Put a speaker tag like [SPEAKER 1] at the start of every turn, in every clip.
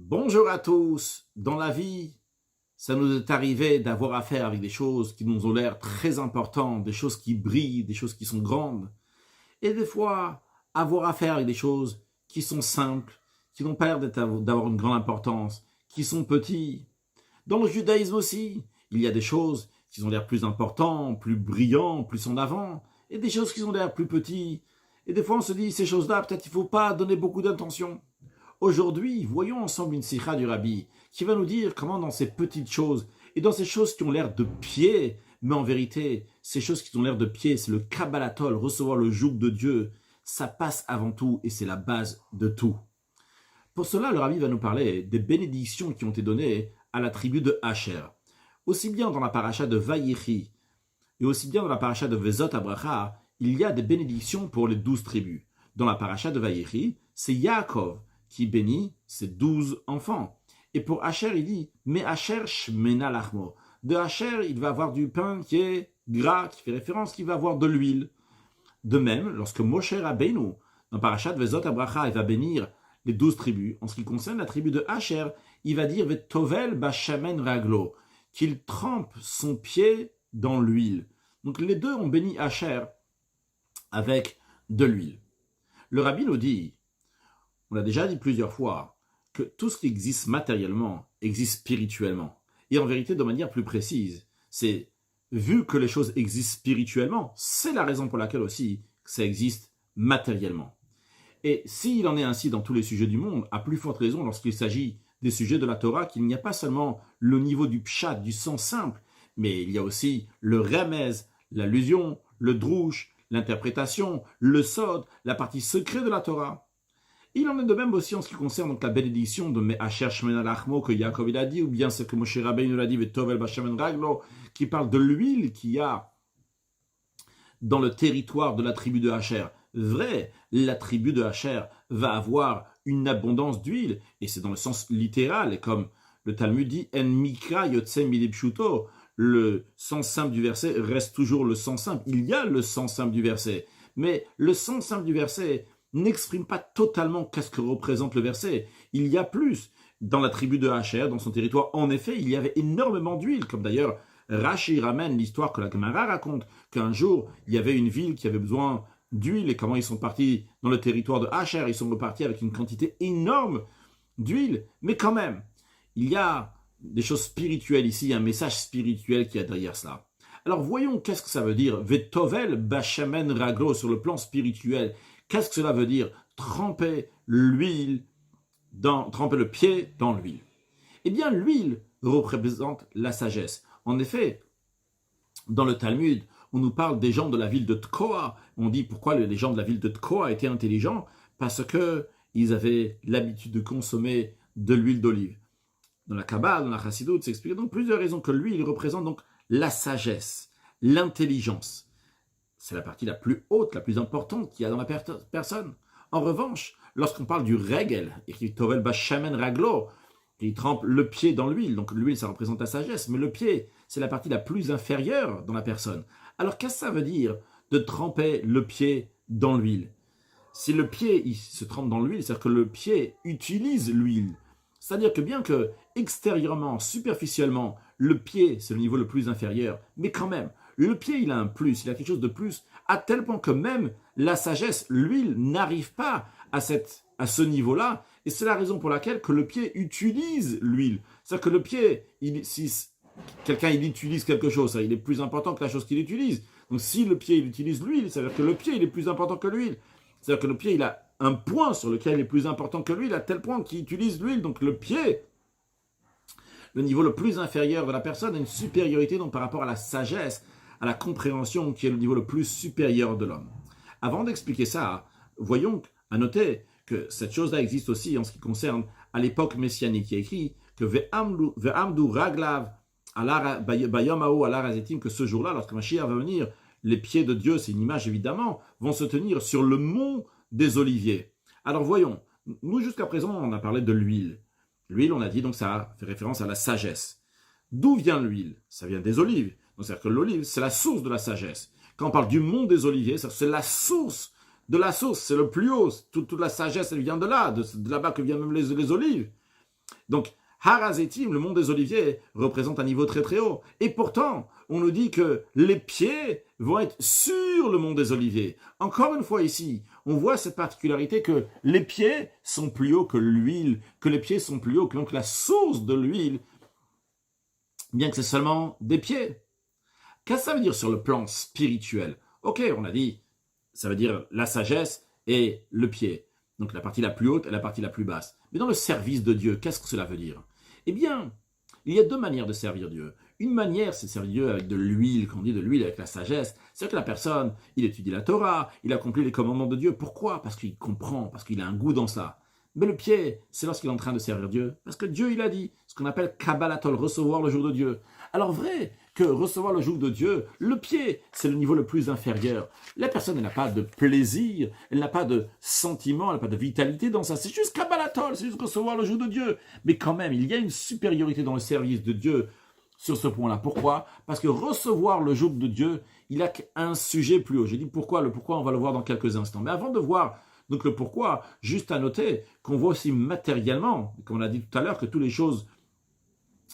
[SPEAKER 1] Bonjour à tous. Dans la vie, ça nous est arrivé d'avoir affaire avec des choses qui nous ont l'air très importantes, des choses qui brillent, des choses qui sont grandes. Et des fois, avoir affaire avec des choses qui sont simples, qui n'ont pas l'air d'avoir une grande importance, qui sont petits. Dans le judaïsme aussi, il y a des choses qui ont l'air plus importantes, plus brillants, plus en avant, et des choses qui ont l'air plus petits. Et des fois, on se dit, ces choses-là, peut-être il ne faut pas donner beaucoup d'attention. Aujourd'hui, voyons ensemble une sikha du Rabbi qui va nous dire comment dans ces petites choses et dans ces choses qui ont l'air de pied, mais en vérité, ces choses qui ont l'air de pied, c'est le kabbalatol, recevoir le joug de Dieu, ça passe avant tout et c'est la base de tout. Pour cela, le Rabbi va nous parler des bénédictions qui ont été données à la tribu de Asher. Aussi bien dans la paracha de Vayichi et aussi bien dans la paracha de Vezot Abracha, il y a des bénédictions pour les 12 tribus. Dans la paracha de Vayichi, c'est Yaakov qui bénit ses 12 enfants. Et pour Asher, il dit « Mais Asher shmena lachmo ». De Asher, il va avoir du pain qui est gras, qui fait référence, qui va avoir de l'huile. De même, lorsque Moshe Rabbeinu, dans Parashat Vezot Abracha, il va bénir les 12 tribus, en ce qui concerne la tribu de Asher, il va dire « Vetovel bashamen raglo », qu'il trempe son pied dans l'huile. Donc les deux ont béni Asher avec de l'huile. Le Rabbi nous dit, on l'a déjà dit plusieurs fois, que tout ce qui existe matériellement existe spirituellement. Et en vérité, de manière plus précise, c'est vu que les choses existent spirituellement, c'est la raison pour laquelle aussi ça existe matériellement. Et s'il en est ainsi dans tous les sujets du monde, à plus forte raison lorsqu'il s'agit des sujets de la Torah, qu'il n'y a pas seulement le niveau du pshat, du sens simple, mais il y a aussi le remez, l'allusion, le drouche, l'interprétation, le sod, la partie secrète de la Torah. Il en est de même aussi en ce qui concerne donc la bénédiction de Me'asher Shmena Lachmo que Yaakov il a dit, ou bien ce que Moshe Rabbeinu l'a dit, Vetovel Bashamen Raglo, qui parle de l'huile qu'il y a dans le territoire de la tribu de Asher. Vrai, la tribu de Asher va avoir une abondance d'huile, et c'est dans le sens littéral, et comme le Talmud dit, En Mikra Yotse Milipshuto, le sens simple du verset reste toujours le sens simple. Il y a le sens simple du verset, mais le sens simple du verset n'exprime pas totalement qu'est-ce que représente le verset. Il y a plus. Dans la tribu de Asher, dans son territoire, en effet, il y avait énormément d'huile, comme d'ailleurs Rashi ramène l'histoire que la Gemara raconte, qu'un jour, il y avait une ville qui avait besoin d'huile, et comment ils sont partis dans le territoire de Asher, ils sont repartis avec une quantité énorme d'huile, mais quand même, il y a des choses spirituelles ici, il y a un message spirituel qui est derrière cela. Alors voyons qu'est-ce que ça veut dire, Vetovel Bashamen Raglo, sur le plan spirituel. Qu'est-ce que cela veut dire? Tremper l'huile, tremper le pied dans l'huile. Eh bien, l'huile représente la sagesse. En effet, dans le Talmud, on nous parle des gens de la ville de Tkoa. On dit pourquoi les gens de la ville de Tkoa étaient intelligents? Parce qu'ils avaient l'habitude de consommer de l'huile d'olive. Dans la Kabbale, dans la Chassidut, c'est expliqué donc plusieurs raisons que l'huile représente donc la sagesse, l'intelligence. C'est la partie la plus haute, la plus importante qu'il y a dans la personne. En revanche, lorsqu'on parle du regel, et qui tovel bashamen raglo, il trempe le pied dans l'huile, donc l'huile ça représente la sagesse, mais le pied c'est la partie la plus inférieure dans la personne. Alors qu'est-ce que ça veut dire de tremper le pied dans l'huile? Si le pied il se trempe dans l'huile, c'est-à-dire que le pied utilise l'huile. C'est-à-dire que bien que extérieurement, superficiellement, le pied c'est le niveau le plus inférieur, mais quand même, le pied, il a un plus, il a quelque chose de plus, à tel point que même la sagesse, l'huile, n'arrive pas à ce niveau-là. Et c'est la raison pour laquelle que le pied utilise l'huile. C'est-à-dire que le pied, si quelqu'un il utilise quelque chose, il est plus important que la chose qu'il utilise. Donc si le pied il utilise l'huile, ça veut dire que le pied il est plus important que l'huile. C'est-à-dire que le pied il a un point sur lequel il est plus important que l'huile, à tel point qu'il utilise l'huile. Donc le pied, le niveau le plus inférieur de la personne, a une supériorité donc par rapport à la sagesse, à la compréhension qui est le niveau le plus supérieur de l'homme. Avant d'expliquer ça, voyons à noter que cette chose-là existe aussi en ce qui concerne à l'époque messianique. Il y a écrit que Ve'amdu raglav bayomao ala razetim, que ce jour-là, lorsque Mashiach va venir, les pieds de Dieu, c'est une image évidemment, vont se tenir sur le mont des Oliviers. Alors voyons, nous jusqu'à présent on a parlé de l'huile. L'huile, on a dit donc ça fait référence à la sagesse. D'où vient l'huile? Ça vient des olives. Donc, c'est-à-dire que l'olive, c'est la source de la sagesse. Quand on parle du mont des oliviers, c'est la source de la source, c'est le plus haut. Toute la sagesse, elle vient de là, de là-bas que viennent même les olives. Donc, Har HaZeitim, le mont des Oliviers, représente un niveau très très haut. Et pourtant, on nous dit que les pieds vont être sur le mont des Oliviers. Encore une fois ici, on voit cette particularité que les pieds sont plus hauts que l'huile, que les pieds sont plus hauts que donc la source de l'huile, bien que c'est seulement des pieds. Qu'est-ce que ça veut dire sur le plan spirituel? Ok, on a dit, ça veut dire la sagesse et le pied. Donc la partie la plus haute et la partie la plus basse. Mais dans le service de Dieu, qu'est-ce que cela veut dire? Eh bien, il y a deux manières de servir Dieu. Une manière, c'est de servir Dieu avec de l'huile, quand on dit de l'huile avec la sagesse. C'est que la personne, il étudie la Torah, il accomplit les commandements de Dieu. Pourquoi? Parce qu'il comprend, parce qu'il a un goût dans ça. Mais le pied, c'est lorsqu'il est en train de servir Dieu. Parce que Dieu, il a dit, ce qu'on appelle Kabbalatol, recevoir le jour de Dieu. Alors vrai que recevoir le jour de Dieu, le pied, c'est le niveau le plus inférieur. La personne, elle n'a pas de plaisir, elle n'a pas de sentiment, elle n'a pas de vitalité dans ça. C'est juste Kabbalatol, c'est juste recevoir le jour de Dieu. Mais quand même, il y a une supériorité dans le service de Dieu sur ce point-là. Pourquoi? Parce que recevoir le jour de Dieu, il a un sujet plus haut. J'ai dit pourquoi, le pourquoi, on va le voir dans quelques instants. Mais avant de voir donc le pourquoi, juste à noter qu'on voit aussi matériellement, comme on a dit tout à l'heure, que toutes les choses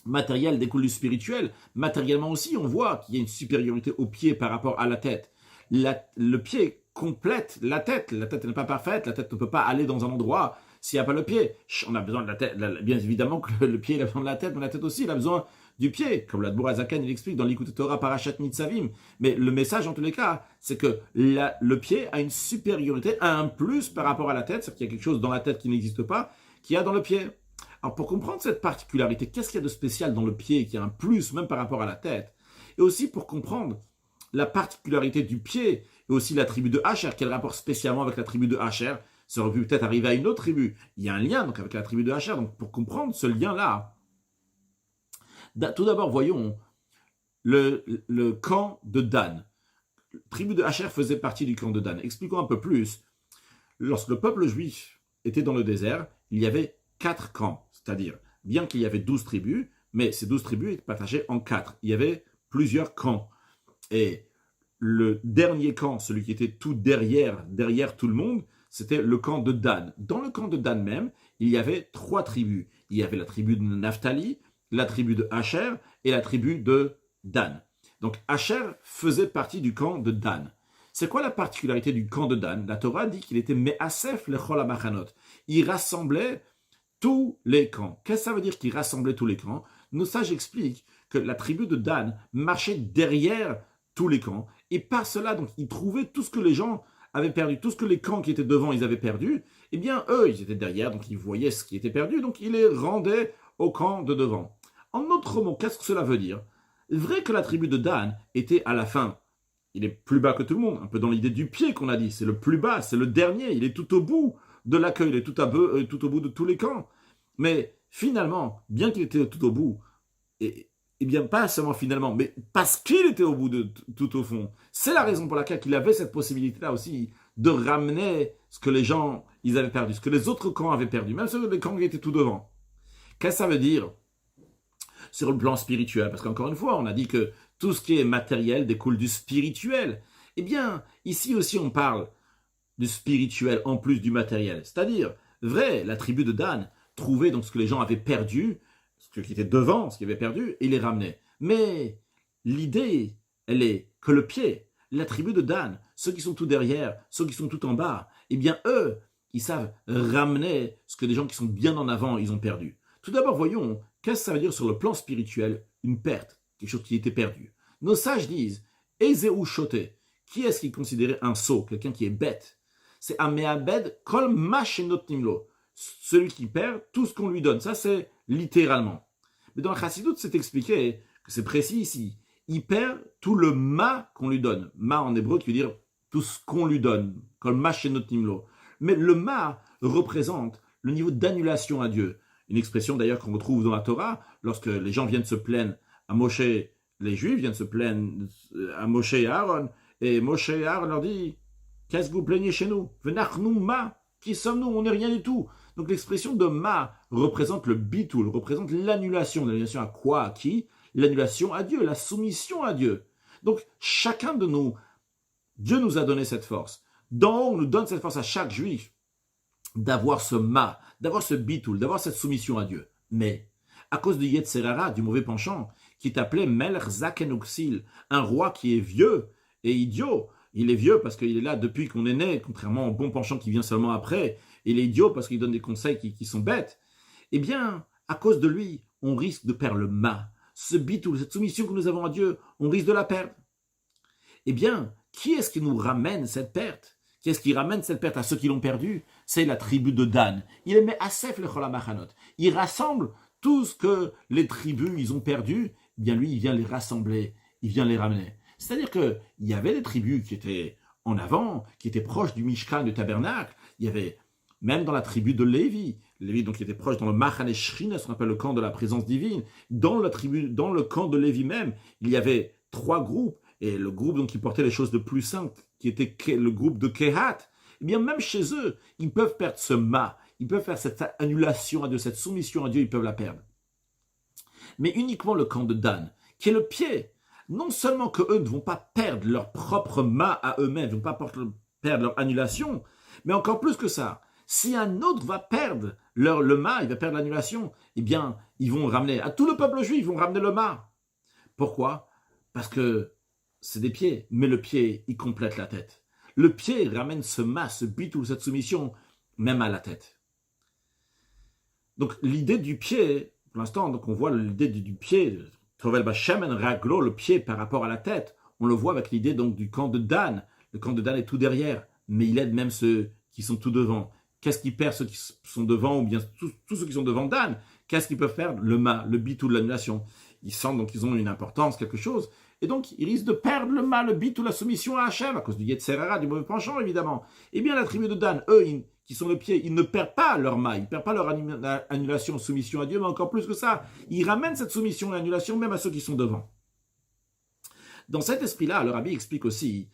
[SPEAKER 1] matérielles découlent du spirituel. Matériellement aussi, on voit qu'il y a une supériorité au pied par rapport à la tête. Le pied complète la tête. La tête n'est pas parfaite, la tête ne peut pas aller dans un endroit s'il n'y a pas le pied. On a besoin de la tête, bien évidemment que le pied il a besoin de la tête, mais la tête aussi il a besoin du pied, comme l'Adbour Azakan il explique dans l'Ikut Torah Parashat Nitzavim. Mais le message en tous les cas, c'est que le pied a une supériorité, a un plus par rapport à la tête, c'est-à-dire qu'il y a quelque chose dans la tête qui n'existe pas, qu'il y a dans le pied. Alors pour comprendre cette particularité, qu'est-ce qu'il y a de spécial dans le pied qui a un plus même par rapport à la tête? Et aussi pour comprendre la particularité du pied et aussi la tribu de Asher, quel rapport spécialement avec la tribu de Asher, ça aurait pu peut-être arriver à une autre tribu. Il y a un lien donc avec la tribu de Asher, donc pour comprendre ce lien-là, tout d'abord, voyons le camp de Dan. La tribu de Asher faisait partie du camp de Dan. Expliquons un peu plus. Lorsque le peuple juif était dans le désert, il y avait 4 camps. C'est-à-dire, bien qu'il y avait 12 tribus, mais ces 12 tribus étaient partagées en 4. Il y avait plusieurs camps. Et le dernier camp, celui qui était tout derrière tout le monde, c'était le camp de Dan. Dans le camp de Dan même, il y avait 3 tribus. Il y avait la tribu de Naphtali, la tribu de Asher et la tribu de Dan. Donc Asher faisait partie du camp de Dan. C'est quoi la particularité du camp de Dan? La Torah dit qu'il était Me'asef lechol hamachanot. Il rassemblait tous les camps. Qu'est-ce que ça veut dire qu'il rassemblait tous les camps? Nos sages expliquent que la tribu de Dan marchait derrière tous les camps et par cela, donc, ils trouvaient tout ce que les gens avaient perdu, tout ce que les camps qui étaient devant, ils avaient perdu. Eh bien, eux, ils étaient derrière, donc ils voyaient ce qui était perdu, donc ils les rendaient au camp de devant. En d'autres mots, qu'est-ce que cela veut dire? Vrai que la tribu de Dan était à la fin, il est plus bas que tout le monde, un peu dans l'idée du pied qu'on a dit, c'est le plus bas, c'est le dernier, il est tout au bout de l'accueil, il est tout au bout de tous les camps. Mais finalement, bien qu'il était tout au bout, et bien pas seulement finalement, mais parce qu'il était au bout de tout au fond, c'est la raison pour laquelle il avait cette possibilité-là aussi de ramener ce que les gens ils avaient perdu, ce que les autres camps avaient perdu, même ceux des camps qui étaient tout devant. Qu'est-ce que ça veut dire sur le plan spirituel? Parce qu'encore une fois, on a dit que tout ce qui est matériel découle du spirituel. Eh bien, ici aussi on parle du spirituel en plus du matériel. C'est-à-dire, vrai, la tribu de Dan trouvait donc ce que les gens avaient perdu, ce qui était devant, ce qu'ils avaient perdu, et les ramenait. Mais l'idée, elle est que le pied, la tribu de Dan, ceux qui sont tout derrière, ceux qui sont tout en bas, eh bien eux, ils savent ramener ce que les gens qui sont bien en avant, ils ont perdu. Tout d'abord, voyons, qu'est-ce que ça veut dire sur le plan spirituel, une perte, quelque chose qui était perdu. Nos sages disent, Ezeu Shoté, qui est-ce qui est considéré un sot, quelqu'un qui est bête? C'est un me'abed kol ma shenot nimlo, celui qui perd tout ce qu'on lui donne. Ça, c'est littéralement. Mais dans la Chassidoute, c'est expliqué que c'est précis ici. Il perd tout le ma qu'on lui donne. Ma en hébreu qui veut dire tout ce qu'on lui donne, kol ma shenot nimlo. Mais le ma représente le niveau d'annulation à Dieu. Une expression d'ailleurs qu'on retrouve dans la Torah, lorsque les gens viennent se plaindre à Moshe, les Juifs viennent se plaindre à Moshe et à Aaron, et Moshe et Aaron leur dit, qu'est-ce que vous plaignez chez nous? Venachnu ma, qui sommes-nous? On n'est rien du tout. Donc l'expression de ma représente le bitoul, représente l'annulation. L'annulation à quoi? À qui? L'annulation à Dieu, la soumission à Dieu. Donc chacun de nous, Dieu nous a donné cette force. D'en haut, on nous donne cette force à chaque Juif d'avoir ce ma, d'avoir ce bitoul, d'avoir cette soumission à Dieu. Mais, à cause du Yetzerara, du mauvais penchant, qui est appelé Melch Zaken Uksil, un roi qui est vieux et idiot. Il est vieux parce qu'il est là depuis qu'on est né, contrairement au bon penchant qui vient seulement après. Il est idiot parce qu'il donne des conseils qui sont bêtes. Eh bien, à cause de lui, on risque de perdre le ma. Ce bitou, cette soumission que nous avons à Dieu, on risque de la perdre. Eh bien, qui est-ce qui nous ramène cette perte? Qui est-ce qui ramène cette perte à ceux qui l'ont perdu? C'est la tribu de Dan. Il est Asef le Cholamachanot. Il rassemble tout ce que les tribus ils ont perdu. Eh bien, lui, il vient les rassembler. Il vient les ramener. C'est-à-dire qu'il y avait des tribus qui étaient en avant, qui étaient proches du Mishkan, du tabernacle. Il y avait même dans la tribu de Lévi, donc qui était proche dans le Machane Shrina, ce qu'on appelle le camp de la présence divine. Dans le camp de Lévi même, il y avait 3 groupes. Et le groupe donc, qui portait les choses de plus saintes, qui était le groupe de Kehat, eh bien même chez eux, ils peuvent perdre ce ma, ils peuvent faire cette annulation à Dieu, cette soumission à Dieu, ils peuvent la perdre. Mais uniquement le camp de Dan, qui est le pied, non seulement qu'eux ne vont pas perdre leur propre ma à eux-mêmes, ils ne vont pas perdre leur annulation, mais encore plus que ça, si un autre va perdre le ma, il va perdre l'annulation, eh bien ils vont ramener, à tout le peuple juif, ils vont ramener le ma. Pourquoi? Parce que c'est des pieds, mais le pied, il complète la tête. Le pied ramène ce ma, ce bitou, cette soumission, même à la tête. Donc l'idée du pied, pour l'instant, donc on voit l'idée du pied, Tovel Bashemen Raglo, le pied par rapport à la tête. On le voit avec l'idée donc du camp de Dan. Le camp de Dan est tout derrière, mais il aide même ceux qui sont tout devant. Qu'est-ce qui perd ceux qui sont devant, ou bien tous ceux qui sont devant Dan? Qu'est-ce qu'ils peuvent faire? Le ma, le bitou de l'annulation. Ils sentent donc qu'ils ont une importance, quelque chose. Et donc, ils risquent de perdre le mal, le bit ou la soumission à Hachem, à cause du Yetzerara, du mauvais penchant, évidemment. Eh bien, la tribu de Dan, eux, qui sont le pied, ils ne perdent pas leur mal, ils ne perdent pas leur annulation, soumission à Dieu, mais encore plus que ça, ils ramènent cette soumission et annulation même à ceux qui sont devant. Dans cet esprit-là, le Rabbi explique aussi,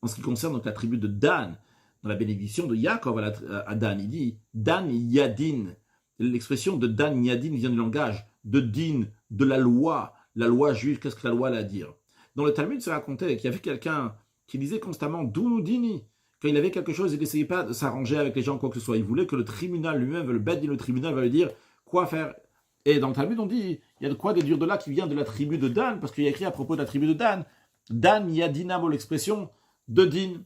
[SPEAKER 1] en ce qui concerne donc la tribu de Dan, dans la bénédiction de Yaakov à Dan, il dit Dan Yadin. L'expression de Dan Yadin vient du langage de din, de la loi juive. Qu'est-ce que la loi a à dire? Dans le Talmud, c'est raconté qu'il y avait quelqu'un qui disait constamment Dounoudini. Quand il avait quelque chose, il n'essayait pas de s'arranger avec les gens, quoi que ce soit. Il voulait que le tribunal lui-même, le Bed Din, le tribunal, va lui dire quoi faire. Et dans le Talmud, on dit il y a de quoi déduire de là qui vient de la tribu de Dan, parce qu'il y a écrit à propos de la tribu de Dan Dan Yadinamo, l'expression de din.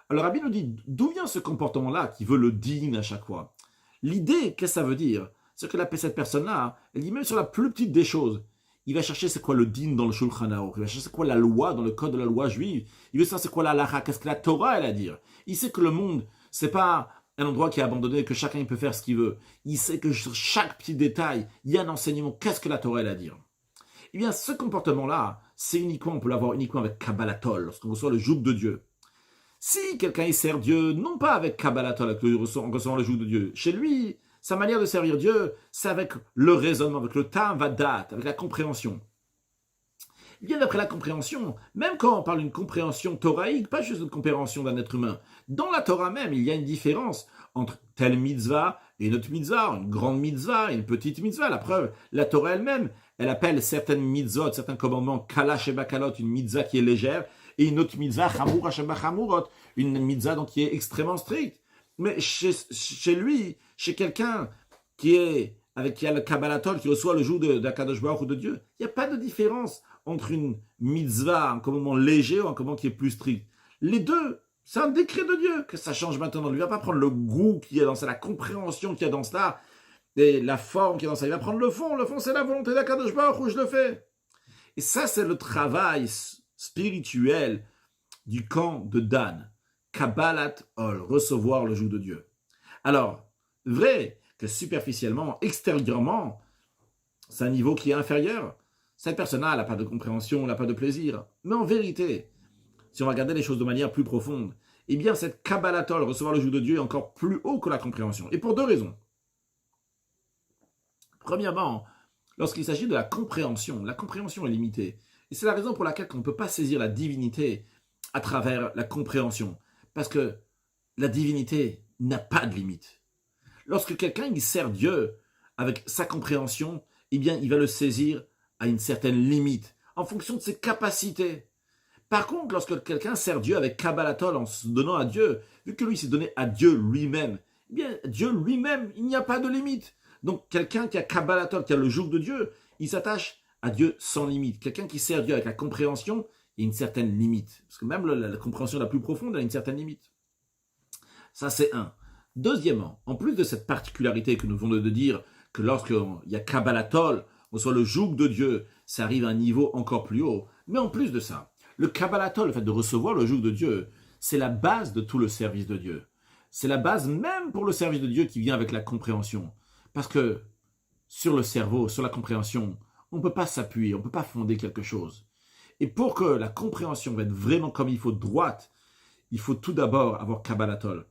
[SPEAKER 1] Alors Rabbi nous dit d'où vient ce comportement-là qui veut le din à chaque fois? L'idée, qu'est-ce que ça veut dire? C'est que cette personne-là, elle dit même sur la plus petite des choses, il va chercher c'est quoi le din dans le Shulchan Aruch, il va chercher c'est quoi la loi dans le code de la loi juive, il veut savoir c'est quoi la halacha, qu'est-ce que la Torah elle a à dire. Il sait que le monde, c'est pas un endroit qui est abandonné, que chacun peut faire ce qu'il veut. Il sait que sur chaque petit détail, il y a un enseignement, qu'est-ce que la Torah elle a à dire. Eh bien, ce comportement-là, on peut l'avoir uniquement avec Kabbalatol, lorsqu'on reçoit le joug de Dieu. Si quelqu'un y sert Dieu, non pas avec Kabbalatol, en recevant le joug de Dieu, chez lui, sa manière de servir Dieu, c'est avec le raisonnement, avec le tam vadat, avec la compréhension. Bien d'après la compréhension, même quand on parle d'une compréhension toraïque, pas juste une compréhension d'un être humain, dans la Torah même, il y a une différence entre telle mitzvah et une autre mitzvah, une grande mitzvah et une petite mitzvah. La preuve, la Torah elle-même, elle appelle certaines mitzvot, certains commandements, kalash et bakalot, une mitzvah qui est légère, et une autre mitzvah, chamura sheba chamurot, une mitzvah donc qui est extrêmement stricte. Mais chez lui, chez quelqu'un qui a le Kabbalatol, qui reçoit le joug d'Akadosh Baruch ou de Dieu, il n'y a pas de différence entre une mitzvah, un commandement léger ou un commandement qui est plus strict. Les deux, c'est un décret de Dieu que ça change maintenant. Il ne va pas prendre le goût qu'il y a dans ça, la compréhension qu'il y a dans cela, et la forme qu'il y a dans ça. Il va prendre le fond. Le fond, c'est la volonté d'Akadosh Baruch où je le fais. Et ça, c'est le travail spirituel du camp de Dan. Kabbalat Ol, recevoir le joug de Dieu. Alors, vrai que superficiellement, extérieurement, c'est un niveau qui est inférieur. Cette personne-là, elle n'a pas de compréhension, elle n'a pas de plaisir. Mais en vérité, si on va regarder les choses de manière plus profonde, eh bien, cette Kabbalatol, recevoir le joug de Dieu, est encore plus haut que la compréhension. Et pour deux raisons. Premièrement, lorsqu'il s'agit de la compréhension est limitée. Et c'est la raison pour laquelle on ne peut pas saisir la divinité à travers la compréhension. Parce que la divinité n'a pas de limite. Lorsque quelqu'un il sert Dieu avec sa compréhension, eh bien, il va le saisir à une certaine limite, en fonction de ses capacités. Par contre, lorsque quelqu'un sert Dieu avec Kabbalatol, en se donnant à Dieu, vu que lui s'est donné à Dieu lui-même, eh bien, Dieu lui-même, il n'y a pas de limite. Donc, quelqu'un qui a Kabbalatol, qui a le joug de Dieu, il s'attache à Dieu sans limite. Quelqu'un qui sert Dieu avec la compréhension, il y a une certaine limite. Parce que même la compréhension la plus profonde, elle a une certaine limite. Ça, c'est un. Deuxièmement, en plus de cette particularité que nous venons de dire, que lorsqu'il y a Kabbalatol, on soit le joug de Dieu, ça arrive à un niveau encore plus haut. Mais en plus de ça, le Kabbalatol, le fait de recevoir le joug de Dieu, c'est la base de tout le service de Dieu. C'est la base même pour le service de Dieu qui vient avec la compréhension. Parce que sur le cerveau, sur la compréhension, on ne peut pas s'appuyer, on ne peut pas fonder quelque chose. Et pour que la compréhension va être vraiment comme il faut droite, il faut tout d'abord avoir Kabbalatol,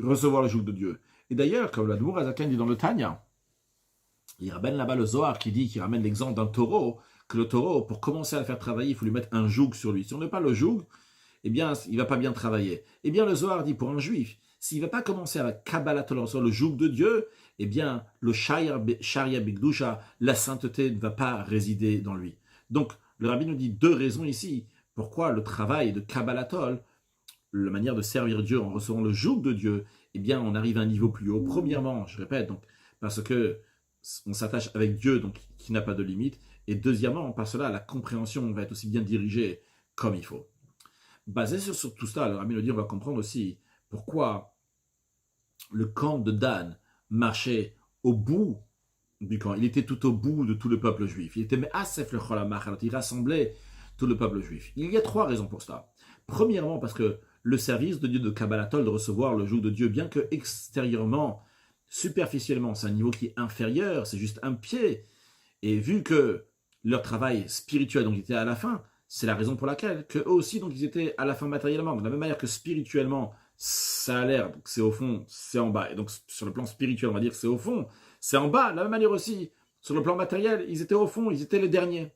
[SPEAKER 1] recevoir le joug de Dieu. Et d'ailleurs, comme l'Admour Azaken dit dans le Tanya, il ramène là-bas le Zohar qui ramène l'exemple d'un taureau, que le taureau, pour commencer à le faire travailler, il faut lui mettre un joug sur lui. Si on n'a pas le joug, eh bien, il ne va pas bien travailler. Eh bien, le Zohar dit pour un juif, s'il ne va pas commencer avec Kabbalatol, le joug de Dieu, eh bien, le Sharia Bigdusha, la sainteté ne va pas résider dans lui. Donc, le rabbi nous dit deux raisons ici. Pourquoi le travail de Kabbalatol, la manière de servir Dieu en recevant le joug de Dieu, eh bien, on arrive à un niveau plus haut. Premièrement, je répète, donc, parce que on s'attache avec Dieu, donc qui n'a pas de limite. Et deuxièmement, par cela, la compréhension va être aussi bien dirigée comme il faut. Basé sur tout cela, le rabbi nous dit, on va comprendre aussi pourquoi le camp de Dan marchait au bout du camp. Il était tout au bout de tout le peuple juif. Il était Me'asef le Cholamach, alors il rassemblait tout le peuple juif. Il y a trois raisons pour cela. Premièrement, parce que le service de Dieu de Kabbalatol, de recevoir le joug de Dieu, bien que extérieurement, superficiellement, c'est un niveau qui est inférieur, c'est juste un pied. Et vu que leur travail spirituel donc était à la fin, c'est la raison pour laquelle que eux aussi donc ils étaient à la fin matériellement. De la même manière que spirituellement, ça a l'air que c'est au fond, c'est en bas. Et donc sur le plan spirituel, on va dire que c'est au fond, c'est en bas. De la même manière aussi, sur le plan matériel, ils étaient au fond, ils étaient les derniers.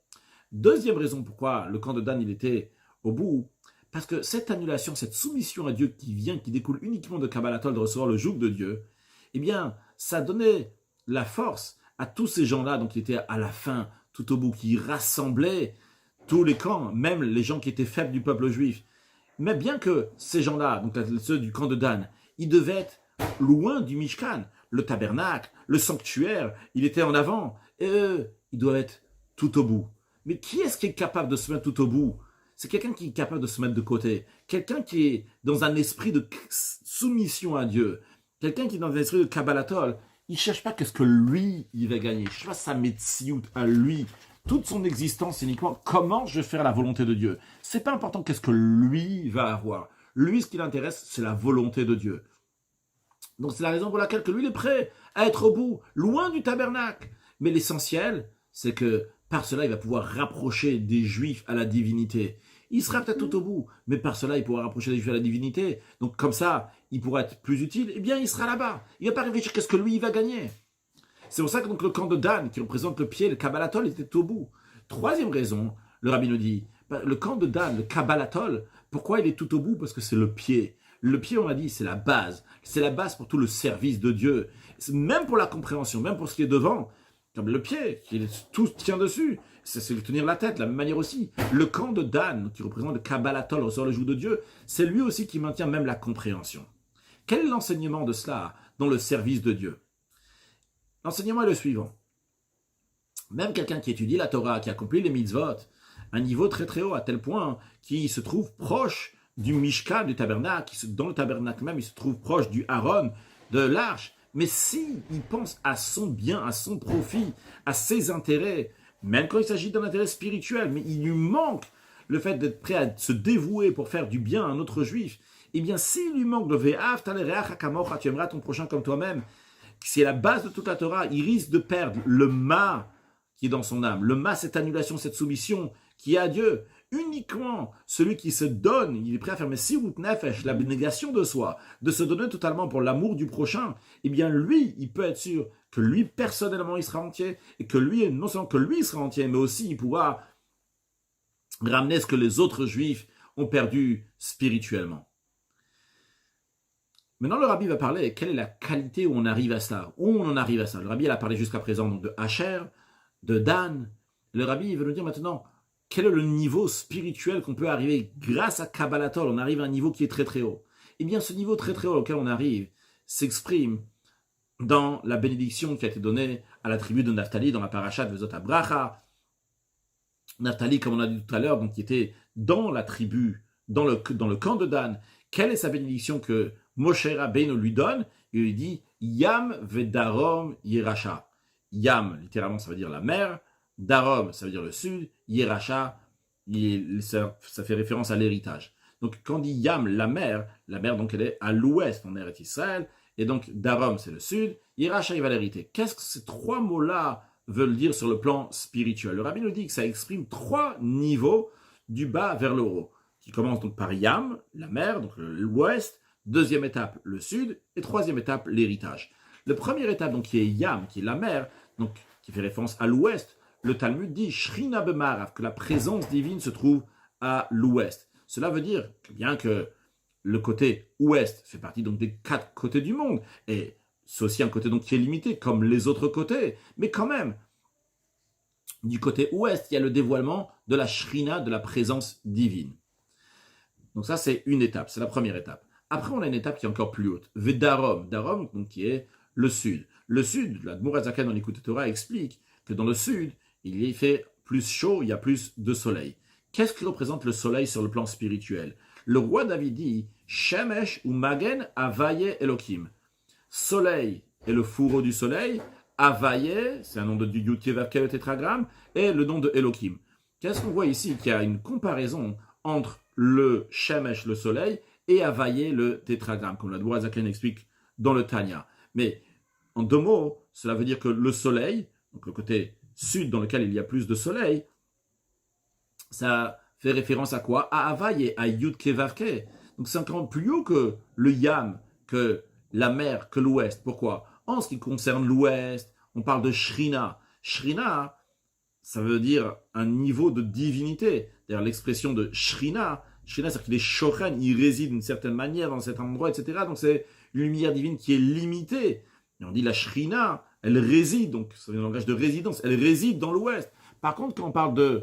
[SPEAKER 1] Deuxième raison pourquoi le camp de Dan il était au bout, parce que cette annulation, cette soumission à Dieu qui découle uniquement de Kabbalatol, de recevoir le joug de Dieu, eh bien, ça donnait la force à tous ces gens-là, donc qui étaient à la fin, tout au bout, qui rassemblaient tous les camps, même les gens qui étaient faibles du peuple juif. Mais bien que ces gens-là, donc ceux du camp de Dan, ils devaient être loin du Mishkan, le tabernacle, le sanctuaire, il était en avant, et eux, ils doivent être tout au bout. Mais qui est-ce qui est capable de se mettre tout au bout? C'est quelqu'un qui est capable de se mettre de côté, quelqu'un qui est dans un esprit de soumission à Dieu, quelqu'un qui est dans un esprit de Kabbalatol. Il ne cherche pas qu'est-ce que lui, il va gagner. Il ne cherche pas sa metsiout à lui. Toute son existence, c'est uniquement comment je vais faire la volonté de Dieu. Ce n'est pas important qu'est-ce que lui va avoir. Lui, ce qui l'intéresse, c'est la volonté de Dieu. Donc c'est la raison pour laquelle que lui, il est prêt à être au bout, loin du tabernacle. Mais l'essentiel, c'est que par cela, il va pouvoir rapprocher des Juifs à la divinité. Il sera peut-être tout au bout, mais par cela, il pourra rapprocher des Juifs à la divinité. Donc comme ça, il pourra être plus utile, eh bien, il sera là-bas. Il ne va pas réfléchir qu'est-ce que lui, il va gagner. C'est pour ça que donc, le camp de Dan, qui représente le pied, le Kabbalatol, était tout au bout. Troisième raison, le rabbi nous dit, le camp de Dan, le Kabbalatol, pourquoi il est tout au bout? Parce que c'est le pied. Le pied, on l'a dit, c'est la base. C'est la base pour tout le service de Dieu. Même pour la compréhension, même pour ce qui est devant. Comme le pied, tout tient dessus. C'est tenir la tête, de la même manière aussi. Le camp de Dan, qui représente le Kabbalatol, recevoir le joug de Dieu, c'est lui aussi qui maintient même la compréhension. Quel est l'enseignement de cela dans le service de Dieu? L'enseignement est le suivant. Même quelqu'un qui étudie la Torah, qui accomplit les mitzvot, un niveau très très haut, à tel point qu'il se trouve proche du Mishkan, du tabernacle, dans le tabernacle même, il se trouve proche du Aaron, de l'arche. Mais s'il pense à son bien, à son profit, à ses intérêts, même quand il s'agit d'un intérêt spirituel, mais il lui manque le fait d'être prêt à se dévouer pour faire du bien à un autre juif, eh bien s'il lui manque le Ve'av ta'lereach kamocha, tu aimeras ton prochain comme toi-même, c'est la base de toute la Torah, il risque de perdre le ma qui est dans son âme. Le ma, cette annulation, cette soumission qui est à Dieu. Uniquement celui qui se donne, il est prêt à faire Messirut Nefesh, l'abnégation de soi, de se donner totalement pour l'amour du prochain, eh bien lui, il peut être sûr que lui, personnellement, il sera entier, et que lui, non seulement que lui sera entier, mais aussi il pourra ramener ce que les autres juifs ont perdu spirituellement. Maintenant, le rabbi va parler, quelle est la qualité où on arrive à ça? Où on en arrive à ça? Le rabbi, il a parlé jusqu'à présent donc, de Asher, de Dan. Le rabbi, il veut nous dire maintenant, quel est le niveau spirituel qu'on peut arriver grâce à Kabbalatol? On arrive à un niveau qui est très très haut. Eh bien, ce niveau très très haut auquel on arrive s'exprime dans la bénédiction qui a été donnée à la tribu de Naphtali dans la parasha de Vezot Abracha. Naphtali, comme on a dit tout à l'heure, donc qui était dans la tribu, dans le camp de Dan. Quelle est sa bénédiction que Moshe Rabbeinu lui donne? Il lui dit Yam vedarom yeracha. Yam, littéralement, ça veut dire la mer. Darom, ça veut dire le sud. Yeracha, ça fait référence à l'héritage. Donc, quand on dit Yam, la mer, donc elle est à l'ouest en Eretz Israël. Et donc, Darom, c'est le sud. Yeracha, il va l'hériter. Qu'est-ce que ces trois mots-là veulent dire sur le plan spirituel? Le rabbin nous dit que ça exprime trois niveaux du bas vers le haut, qui commence donc par Yam, la mer, donc l'ouest, deuxième étape, le sud, et troisième étape, l'héritage. La première étape, donc, qui est Yam, qui est la mer, donc, qui fait référence à l'ouest, le Talmud dit Shrina b'marav, que la présence divine se trouve à l'ouest. Cela veut dire que bien que le côté ouest fait partie donc des quatre côtés du monde, et c'est aussi un côté donc qui est limité, comme les autres côtés, mais quand même, du côté ouest, il y a le dévoilement de la Shrina, de la présence divine. Donc ça, c'est une étape, c'est la première étape. Après, on a une étape qui est encore plus haute, Vedarom, Darom, donc qui est le sud. Le sud, la Dmoura Zaken dans l'Écoute Torah explique que dans le sud, il y fait plus chaud, il y a plus de soleil. Qu'est-ce que représente le soleil sur le plan spirituel? Le roi David dit Shemesh ou Magen Avaye Elohim. Soleil est le fourreau du soleil, Avaye, c'est un nom de Yud Kei Vav Kei, le tétragramme, et le nom de Elohim. Qu'est-ce qu'on voit ici? Qu'il y a une comparaison entre le Shemesh, le soleil, et Avaye, le tétragramme, comme la Dmoura Zaken explique dans le Tanya. Mais en deux mots, cela veut dire que le soleil, donc le côté sud dans lequel il y a plus de soleil, ça fait référence à quoi? À Avaye, à Yud Kei Vav Kei. Donc c'est encore plus haut que le Yam, que la mer, que l'ouest. Pourquoi? En ce qui concerne l'ouest, on parle de Shrina. Shrina, ça veut dire un niveau de divinité. D'ailleurs, l'expression de Shrina, c'est-à-dire qu'il est Shochen, il réside d'une certaine manière dans cet endroit, etc. Donc c'est une lumière divine qui est limitée. Et on dit la Shrina, elle réside, donc c'est un langage de résidence, elle réside dans l'ouest. Par contre, quand on parle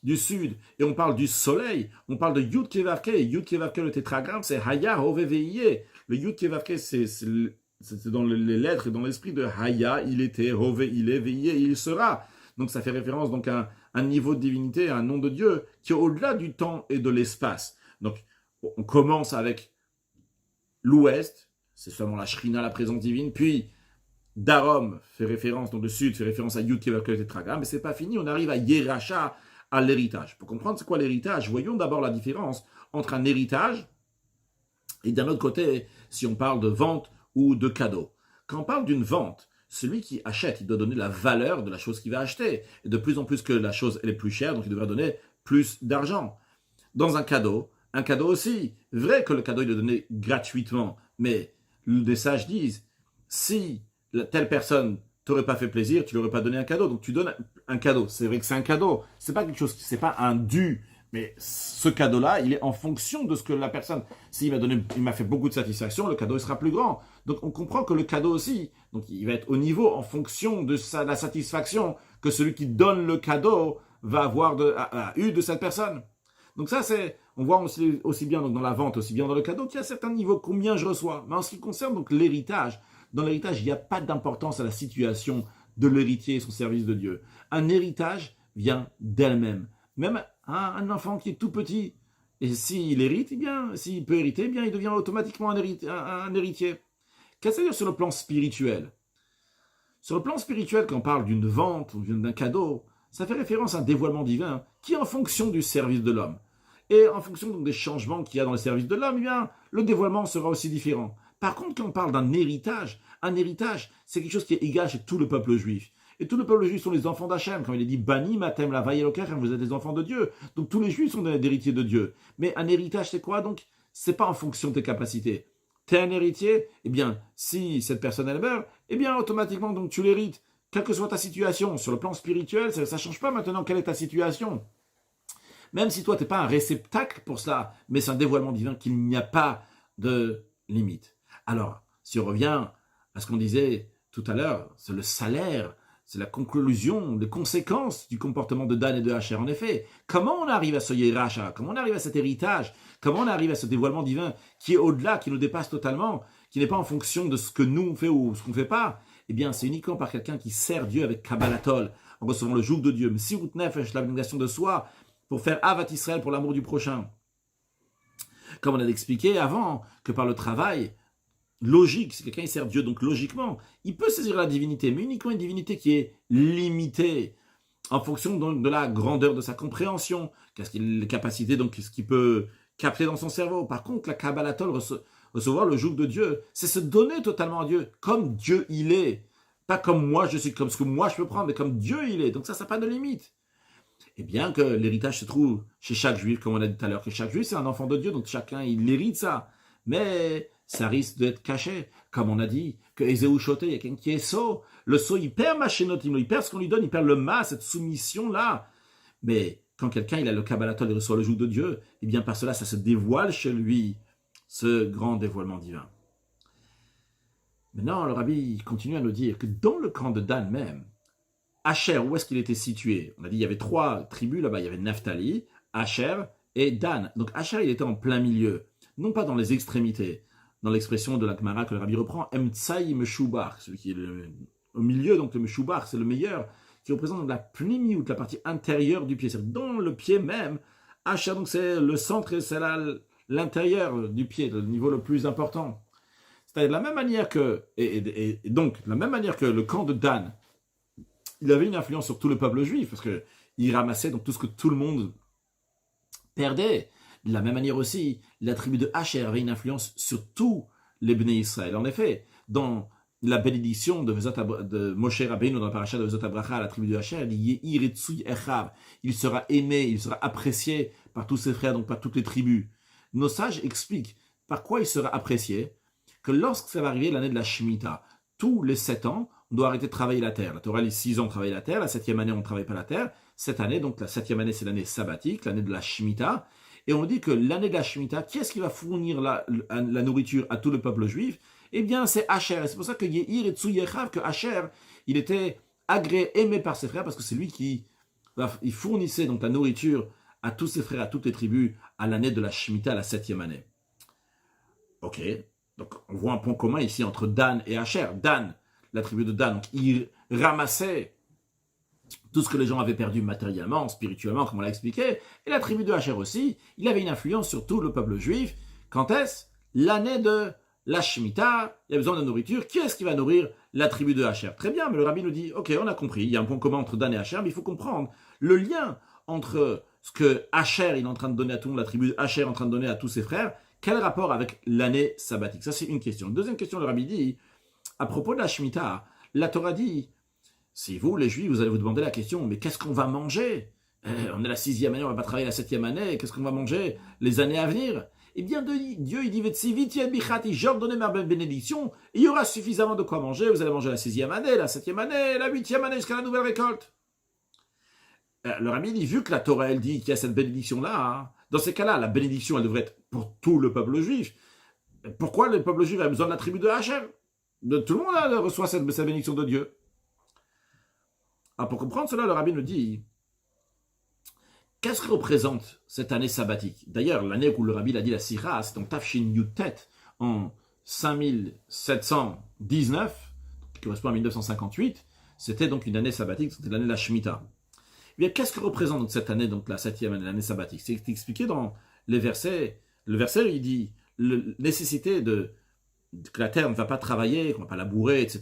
[SPEAKER 1] du sud, et on parle du soleil, on parle de Yud Kei Vav Kei. Yud Kei Vav Kei, le tétragramme, c'est Haya Hove Ve'yeh. Le Yud Kei Vav Kei, c'est dans les lettres et dans l'esprit de Haya, il était, Hove, il est, Ve'yeh, il sera. Donc ça fait référence donc à un niveau de divinité, à un nom de Dieu, qui est au-delà du temps et de l'espace. Donc on commence avec l'ouest, c'est seulement la Shrina, la présence divine, puis Darom fait référence, donc le sud fait référence à Yud Kei Vav Kei, le tétragramme, mais c'est pas fini, on arrive à Yeracha, à l'héritage. Pour comprendre c'est quoi l'héritage, voyons d'abord la différence entre un héritage et d'un autre côté, si on parle de vente ou de cadeau. Quand on parle d'une vente, celui qui achète, il doit donner la valeur de la chose qu'il va acheter. Et de plus en plus que la chose elle est plus chère, donc il devra donner plus d'argent. Dans un cadeau aussi, vrai que le cadeau il est donné gratuitement, mais les sages disent, si telle personne t'aurais pas fait plaisir, tu lui aurais pas donné un cadeau. Donc tu donnes un cadeau. C'est vrai que c'est un cadeau. C'est pas quelque chose, c'est pas un dû. Mais ce cadeau-là, il est en fonction de ce que la personne. S'il m'a fait beaucoup de satisfaction, le cadeau il sera plus grand. Donc on comprend que le cadeau aussi, donc il va être au niveau en fonction de la satisfaction que celui qui donne le cadeau va avoir eu de cette personne. Donc ça on voit aussi bien donc dans la vente, aussi bien dans le cadeau, qu'il y a certains niveaux combien je reçois. Mais en ce qui concerne donc l'héritage, dans l'héritage, il n'y a pas d'importance à la situation de l'héritier et son service de Dieu. Un héritage vient d'elle-même. Même un enfant qui est tout petit, et s'il hérite, eh bien, s'il peut hériter, eh bien, il devient automatiquement un héritier. Qu'est-ce que ça veut dire sur le plan spirituel? Sur le plan spirituel, quand on parle d'une vente ou d'un cadeau, ça fait référence à un dévoilement divin qui est en fonction du service de l'homme. Et en fonction donc, des changements qu'il y a dans le service de l'homme, eh bien, le dévoilement sera aussi différent. Par contre, quand on parle d'un héritage, un héritage, c'est quelque chose qui est égal chez tout le peuple juif. Et tout le peuple juif sont les enfants d'Hachem. Comme il est dit, Bani, Matem, la Vayelokachem, vous êtes des enfants de Dieu. Donc tous les juifs sont des héritiers de Dieu. Mais un héritage, c'est quoi donc? C'est pas en fonction de tes capacités. Tu es un héritier, eh bien, si cette personne elle meurt, eh bien, automatiquement, donc tu l'hérites. Quelle que soit ta situation, sur le plan spirituel, ça ne change pas maintenant quelle est ta situation. Même si toi, tu n'es pas un réceptacle pour cela, mais c'est un dévoilement divin qu'il n'y a pas de limite. Alors, si on revient à ce qu'on disait tout à l'heure, c'est le salaire, c'est la conclusion, les conséquences du comportement de Dan et de Asher. En effet, comment on arrive à ce Yeracha? Comment on arrive à cet héritage? Comment on arrive à ce dévoilement divin qui est au-delà, qui nous dépasse totalement, qui n'est pas en fonction de ce que nous on fait ou ce qu'on ne fait pas, eh bien c'est uniquement par quelqu'un qui sert Dieu avec Kabbalatol, en recevant le joug de Dieu, Messirut Nefesh, l'abnégation de soi, pour faire Avat Israël, pour l'amour du prochain. Comme on a expliqué avant, que par le travail, logique, si quelqu'un il sert Dieu, donc logiquement, il peut saisir la divinité, mais uniquement une divinité qui est limitée, en fonction donc de la grandeur de sa compréhension, qu'est-ce qu'il a les capacités, donc ce qu'il peut capter dans son cerveau. Par contre, la Kabbalatol, recevoir le joug de Dieu, c'est se donner totalement à Dieu, comme Dieu il est. Pas comme moi je suis, comme ce que moi je peux prendre, mais comme Dieu il est. Donc ça n'a pas de limite. Et bien que l'héritage se trouve chez chaque juif, comme on a dit tout à l'heure, que chaque juif c'est un enfant de Dieu, donc chacun il hérite ça. Mais ça risque d'être caché, comme on a dit, que Ézéu Choté, il y a quelqu'un qui est sot. Le sot, il perd Machénotim, il perd ce qu'on lui donne, il perd le ma, cette soumission-là. Mais quand quelqu'un il a le Kabbalatol, il reçoit le joug de Dieu, et bien par cela, ça se dévoile chez lui, ce grand dévoilement divin. Maintenant, le rabbi continue à nous dire que dans le camp de Dan même, Asher, où est-ce qu'il était situé? On a dit qu'il y avait 3 tribus là-bas, il y avait Naphtali, Asher et Dan. Donc Asher, il était en plein milieu, non pas dans les extrémités. Dans l'expression de la Gemara que le rabbi reprend, Emtsai Meshubar, celui qui est au milieu, donc le Meshubar, c'est le meilleur, qui représente la pnimiout, la partie intérieure du pied, c'est-à-dire dans le pied même. Asher, donc c'est le centre et c'est l'intérieur du pied, le niveau le plus important. C'est-à-dire de la même manière que, et donc, de la même manière que le camp de Dan, il avait une influence sur tout le peuple juif, parce qu'il ramassait donc tout ce que tout le monde perdait. De la même manière aussi, la tribu de Asher avait une influence sur tous les Bnei Israël. En effet, dans la bénédiction de Moshe Rabbeinu dans la paracha de Vezot Abracha à la tribu de Asher, il dit Yiretsui Echav, il sera aimé, il sera apprécié par tous ses frères, donc par toutes les tribus. Nos sages expliquent par quoi il sera apprécié, que lorsque ça va arriver l'année de la Shemitah, tous les 7 ans, on doit arrêter de travailler la terre. La Torah, les 6 ans, on travaille la terre, la 7e année, on ne travaille pas la terre. Cette année, donc la 7e année, c'est l'année sabbatique, l'année de la Shemitah. Et on dit que l'année de la Shemitah, qui est-ce qui va fournir la nourriture à tout le peuple juif? Eh bien, c'est Asher. Et c'est pour ça que Yeir et Tsu Yechav, que Asher, il était agréé, aimé par ses frères, parce que c'est lui qui il fournissait donc la nourriture à tous ses frères, à toutes les tribus, à l'année de la Shemitah, la 7e année. Ok, donc on voit un point commun ici entre Dan et Asher. Dan, la tribu de Dan, donc, il ramassait tout ce que les gens avaient perdu matériellement, spirituellement, comme on l'a expliqué, et la tribu de Asher aussi, il avait une influence sur tout le peuple juif. Quand est-ce? L'année de la Shemitah, il y a besoin de nourriture. Qui est-ce qui va nourrir la tribu de Asher? Très bien, mais le rabbi nous dit, ok, on a compris, il y a un point commun entre Dan et Asher, mais il faut comprendre le lien entre ce que Asher il est en train de donner à tout le monde, la tribu de Asher est en train de donner à tous ses frères, quel rapport avec l'année sabbatique? Ça, c'est une question. Deuxième question, le rabbi dit, à propos de la Shemitah, la Torah dit, si vous, les Juifs, vous allez vous demander la question, mais qu'est-ce qu'on va manger? On est la 6e année, on ne va pas travailler la 7e année, qu'est-ce qu'on va manger les années à venir? Eh bien, Dieu, il dit, j'ordonne ma bénédiction, il y aura suffisamment de quoi manger, vous allez manger la 6e année, la 7e année, la 8e année, jusqu'à la nouvelle récolte. Le rabbi dit, vu que la Torah, elle dit qu'il y a cette bénédiction-là, hein, dans ces cas-là, la bénédiction, elle devrait être pour tout le peuple juif. Pourquoi le peuple juif a besoin de la tribu de Asher? Tout le monde reçoit cette bénédiction de Dieu. Alors pour comprendre cela, le rabbi nous dit, qu'est-ce que représente cette année sabbatique? D'ailleurs, l'année où le rabbi l'a dit la Sira, c'est en Tafshin Yutet, en 5719, qui correspond à 1958, c'était donc une année sabbatique, c'était l'année de la Shemitah. Eh bien, qu'est-ce que représente donc cette année, donc la 7e année, l'année sabbatique? C'est expliqué dans les versets. Le verset, il dit, la nécessité que la terre ne va pas travailler, qu'on ne va pas labourer, etc.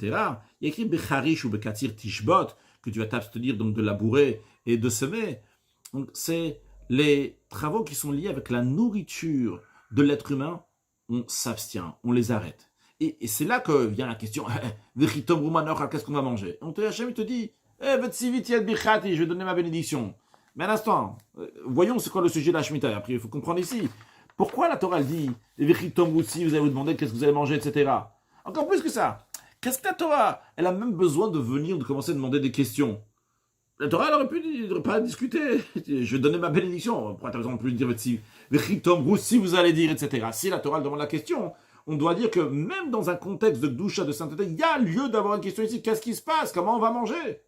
[SPEAKER 1] Il y a écrit Becharish ou Bekatir Tishbot, que tu vas t'abstenir donc de labourer et de semer. Donc, c'est les travaux qui sont liés avec la nourriture de l'être humain, on s'abstient, on les arrête. Et c'est là que vient la question, qu'est-ce qu'on va manger? Hachem, il te dit, je vais donner ma bénédiction. Mais un instant, voyons c'est quoi le sujet de la Shemitah. Après, il faut comprendre ici. Pourquoi la Torah dit, si vous allez vous demander qu'est-ce que vous allez manger, etc. Encore plus que ça. Qu'est-ce que la Torah? Elle a même besoin de venir, de commencer à demander des questions. La Torah, elle aurait pu pas discuter. Je vais donner ma bénédiction. Pourquoi tu as besoin de plus dire si vous allez dire, etc. Si la Torah demande la question, on doit dire que même dans un contexte de doucha, de sainteté, il y a lieu d'avoir une question ici. Qu'est-ce qui se passe? Comment on va manger?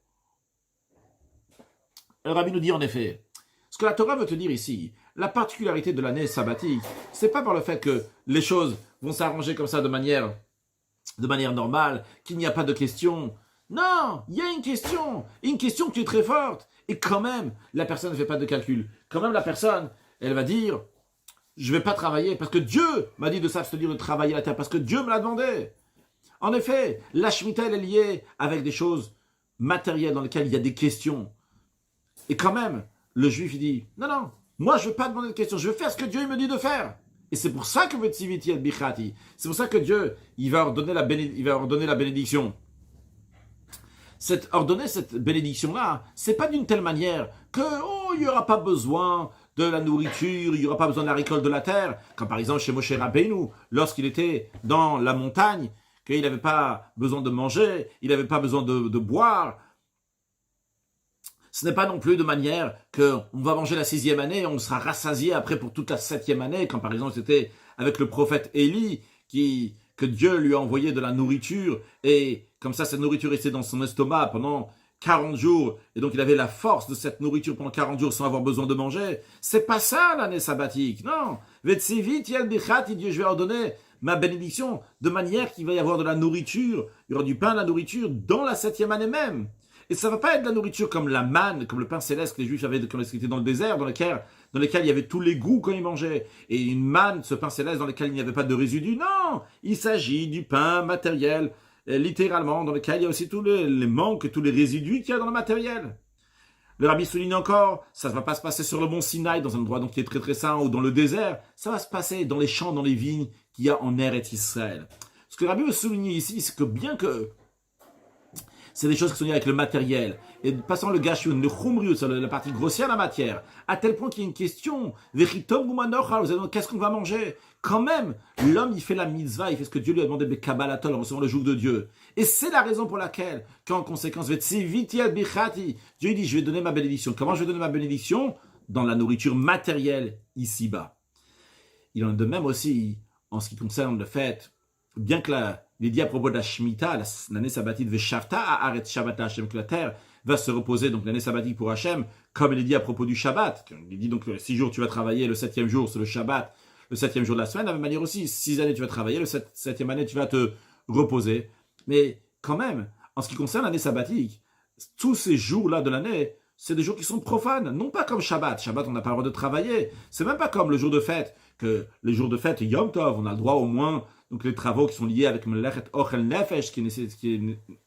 [SPEAKER 1] Le rabbi nous dit en effet, ce que la Torah veut te dire ici, la particularité de l'année sabbatique, c'est pas par le fait que les choses vont s'arranger comme ça de manière de manière normale, qu'il n'y a pas de question. Non, il y a une question qui est très forte. Et quand même, la personne ne fait pas de calcul. Quand même, la personne, elle va dire, je ne vais pas travailler parce que Dieu m'a dit de s'abstenir de travailler la terre, parce que Dieu me l'a demandé. En effet, la Shemitah, elle est liée avec des choses matérielles dans lesquelles il y a des questions. Et quand même, le juif, il dit, non, moi, je ne veux pas demander de questions, je veux faire ce que Dieu me dit de faire. Et c'est pour ça que Vetsiviti et Bichati, c'est pour ça que Dieu, il va ordonner la bénédiction. Ordonner cette bénédiction-là, c'est pas d'une telle manière que, il n'y aura pas besoin de la nourriture, il n'y aura pas besoin de la récolte de la terre. Comme par exemple chez Moshe Rabbeinu, lorsqu'il était dans la montagne, qu'il n'avait pas besoin de manger, il n'avait pas besoin de boire. Ce n'est pas non plus de manière qu'on va manger la 6e année et on sera rassasié après pour toute la 7e année, quand par exemple c'était avec le prophète Élie, que Dieu lui a envoyé de la nourriture, et comme ça cette nourriture restait dans son estomac pendant 40 jours, et donc il avait la force de cette nourriture pendant 40 jours sans avoir besoin de manger. C'est pas ça l'année sabbatique, non. Vetsivit yel bichati, Dieu, je vais ordonner ma bénédiction de manière qu'il va y avoir de la nourriture, il y aura du pain, de la nourriture dans la 7e année même. Et ça ne va pas être de la nourriture comme la manne, comme le pain céleste que les Juifs avaient quand ils étaient dans le désert, dans lequel il y avait tous les goûts quand ils mangeaient. Et une manne, ce pain céleste dans lequel il n'y avait pas de résidus. Non, il s'agit du pain matériel, littéralement, dans lequel il y a aussi tous les manques, tous les résidus qu'il y a dans le matériel. Le rabbi souligne encore, ça ne va pas se passer sur le mont Sinaï, dans un endroit donc qui est très très saint, ou dans le désert. Ça va se passer dans les champs, dans les vignes qu'il y a en Eretz Israël. Ce que le rabbi veut souligner ici, c'est que bien que c'est des choses qui sont liées avec le matériel. Et passant le gashun, le khumriut, la partie grossière de la matière, à tel point qu'il y a une question, qu'est-ce qu'on va manger? Quand même, l'homme, il fait la mitzvah, il fait ce que Dieu lui a demandé, Kabbalatol, en recevant le joug de Dieu. Et c'est la raison pour laquelle, qu'en conséquence, Dieu dit, je vais donner ma bénédiction. Comment je vais donner ma bénédiction? Dans la nourriture matérielle, ici-bas. Il en est de même aussi, en ce qui concerne le fait, bien que il est dit à propos de la Shemitah, l'année sabbatique Veshavta Haaretz Shabbat Hashem, que la terre va se reposer, donc l'année sabbatique pour Hashem, comme il est dit à propos du Shabbat. Il est dit donc 6 jours tu vas travailler, le 7e jour c'est le Shabbat, le 7e jour de la semaine. De la même manière aussi, 6 années tu vas travailler, le 7e année tu vas te reposer. Mais quand même, en ce qui concerne l'année sabbatique, tous ces jours-là de l'année, c'est des jours qui sont profanes, non pas comme Shabbat. Shabbat, on n'a pas le droit de travailler. C'est même pas comme le jour de fête, que les jours de fête, Yom Tov, on a le droit au moins, donc les travaux qui sont liés avec Melechet Ochel Nefesh, qui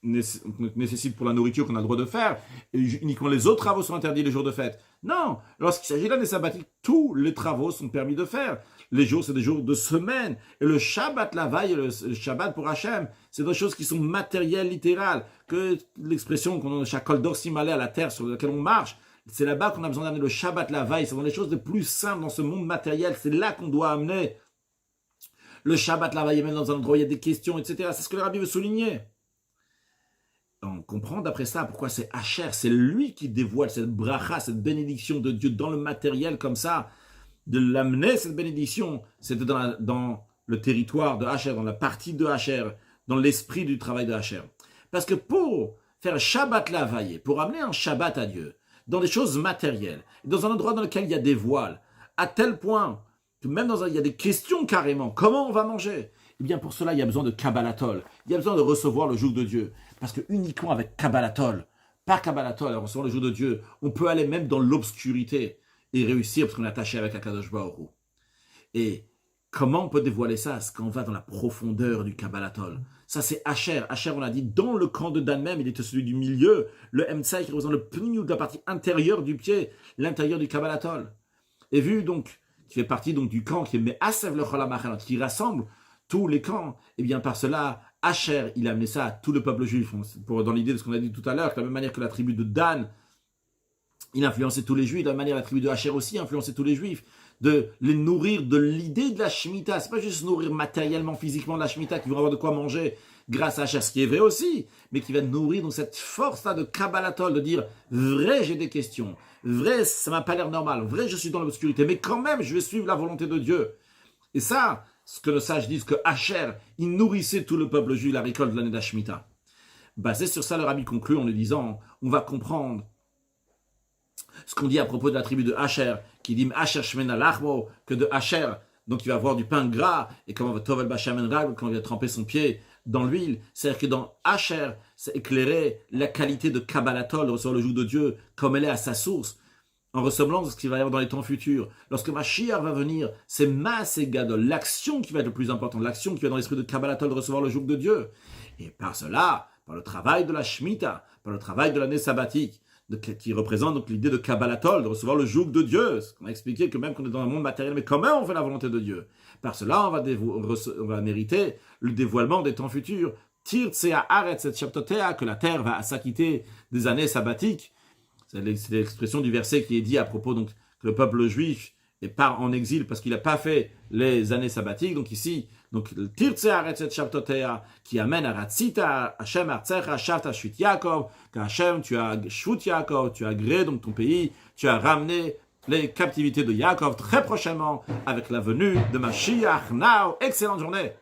[SPEAKER 1] nécessite pour la nourriture qu'on a le droit de faire, et uniquement les autres travaux sont interdits les jours de fête. Non, lorsqu'il s'agit de l'année sabbatique, tous les travaux sont permis de faire. Les jours, c'est des jours de semaine. Et le Shabbat, la veille, le Shabbat pour Hachem, c'est des choses qui sont matérielles, littérales. Que l'expression qu'on a Shakol Dor Simalé à la terre sur laquelle on marche, c'est là-bas qu'on a besoin d'amener le Shabbat, la veille. C'est dans les choses les plus simples dans ce monde matériel. C'est là qu'on doit amener le Shabbat, la veille, même dans un endroit où il y a des questions, etc. C'est ce que le rabbi veut souligner. On comprend d'après ça pourquoi c'est Asher, c'est lui qui dévoile cette bracha, cette bénédiction de Dieu dans le matériel comme ça. De l'amener, cette bénédiction, c'était dans le territoire de Asher, dans la partie de Asher, dans l'esprit du travail de Asher. Parce que pour faire Shabbat la veille, pour amener un Shabbat à Dieu, dans des choses matérielles, dans un endroit dans lequel il y a des voiles, à tel point que même il y a des questions carrément, comment on va manger? Eh bien pour cela, il y a besoin de Kabbalatol, il y a besoin de recevoir le joug de Dieu. Parce que uniquement avec Kabbalatol, par Kabbalatol, en recevant le joug de Dieu, on peut aller même dans l'obscurité et réussir parce qu'on est attaché avec Akadosh Baruch Hu. Et comment on peut dévoiler ça? C'est quand on va dans la profondeur du Kabbalatol. Ça, c'est Asher. Asher, on l'a dit, dans le camp de Dan même, il était celui du milieu. Le Emtsai qui représente le pneu de la partie intérieure du pied, l'intérieur du Kabbalatol. Et vu donc, qui fait partie donc du camp qui est Me'asev le Cholamachel, qui rassemble tous les camps, et bien par cela, Asher, il a amené ça à tout le peuple juif. Dans l'idée de ce qu'on a dit tout à l'heure, de la même manière que la tribu de Dan, il influençait tous les juifs, de la manière la tribu de Asher aussi influençait tous les juifs, de les nourrir de l'idée de la Shemitah. C'est pas juste nourrir matériellement, physiquement de la Shemitah, qui vont avoir de quoi manger grâce à Asher, ce qui est vrai aussi, mais qui va nourrir donc cette force-là de Kabbalatol, de dire, vrai, j'ai des questions, vrai, ça m'a pas l'air normal, vrai, je suis dans l'obscurité, mais quand même, je vais suivre la volonté de Dieu. Et ça, ce que nos sages disent, que Asher, il nourrissait tout le peuple juif, la récolte de l'année de la Shemitah. Basé sur ça, le rabbi conclut en lui disant, on va comprendre ce qu'on dit à propos de la tribu de Asher, qui dit Asher Shmena Lachmo, que de Asher, donc il va avoir du pain gras, et comment va Tovel Bashamen Rag, quand il va tremper son pied dans l'huile. C'est-à-dire que dans Asher, c'est éclairé la qualité de Kabbalatol, de recevoir le joug de Dieu, comme elle est à sa source, en ressemblance de ce qu'il va y avoir dans les temps futurs. Lorsque Mashiach va venir, c'est Maaseh Gadol, l'action qui va être le plus importante, l'action qui va dans l'esprit de Kabbalatol, de recevoir le joug de Dieu. Et par cela, par le travail de la Shemitah, par le travail de l'année sabbatique, qui représente donc l'idée de Kabbalatol, de recevoir le joug de Dieu. On a expliqué que même qu'on est dans un monde matériel, mais comment on fait la volonté de Dieu? Par cela, on va mériter le dévoilement des temps futurs. Tirtsea Aretz et Shabtotea, que la terre va s'acquitter des années sabbatiques. C'est l'expression du verset qui est dit à propos donc que le peuple juif part en exil parce qu'il n'a pas fait les années sabbatiques. Donc ici, Tirtsea Aretz et Shabtotea, qui amène à Ratzita, Hashem Artsecha, Shavta Shvut Yaakov, qu'Hashem, tu as Shvut Yaakov, tu as agréé donc ton pays, tu as ramené les captivités de Yaakov très prochainement avec la venue de Mashiach. Now, excellente journée!